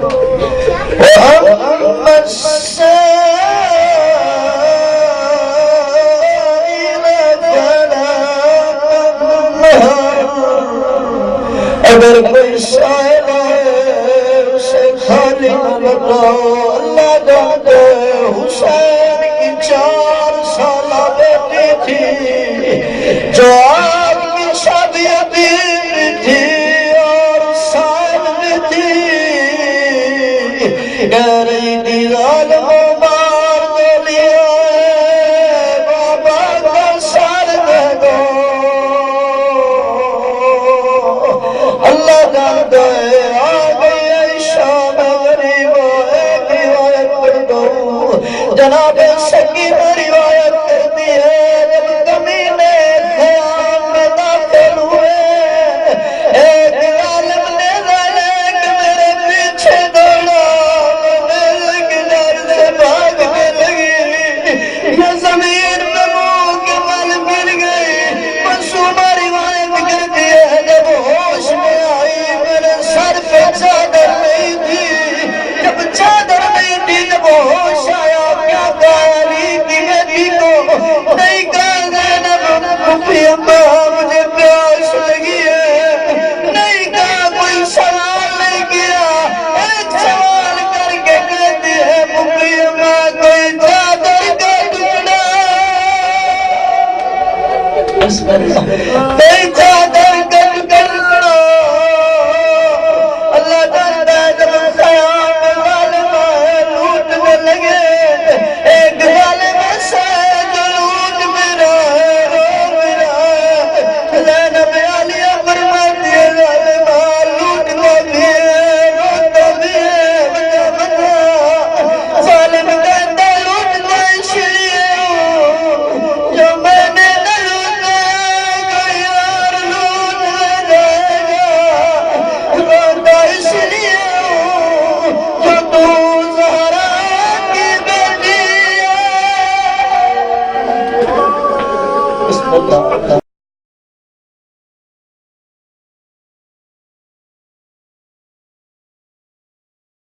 وأما السائل فلا تنهر اگر کوئی سائل ہے اسے خالی نہ لٹاؤ اللہ جانتے حسین کی 4 سالہ بیٹی تھی جو آپ کی شادی عظیم تھی اور سائل بھی تھی کہہ رہی تھی ظالموں مار دے لیا بابا کا سر دے دو اللہ جانتا ہے آ گئی ہے شام غریب ایک روایت کر دو جناب سکی میں روایت کرتی ہے جب کمینے خیام میں داخل ہوئے ایک عالم نے ذالک میرے پیچھے دوڑا میرے گلر سے بھاگنے لگی میں زمین میں منہ کے بل گر گئی معصومہ روایت کرتی ہے جب ہوش میں آئی میرے سر پہ چادر نہیں تھی جب چادر نہیں تھی جب ہوش آیا کیا کہا علی کی بیٹی کو نہیں کہا زینب پھوپھی اماں مجھے پیاس لگی ہے نہیں کہا کوئی سوال نہیں کیا ایک سوال کر کے کہتی ہے پھوپھی اماں کوئی چادر کا ٹکڑا کوئی چادر کا ٹکڑا اللہ جانتا ہے جب خیام میں ظالم ہے لوٹنے لگے ایک ظالم ایسا ہے جو لوٹ بھی رہا ہے رو بھی رہا ہے زینب عالیہ فرماتی ہے ظالمہ لوٹنا بھی ہے روتا بھی ہے بچہ بچہ ظالم کہتا ہے لوٹنا اس لیے ہوں جو میں نے نہ لوٹا کوئی اور لوٹ لے جائے گا روتا اس لیے ہوں جو تو زہرا کی بیٹی ہے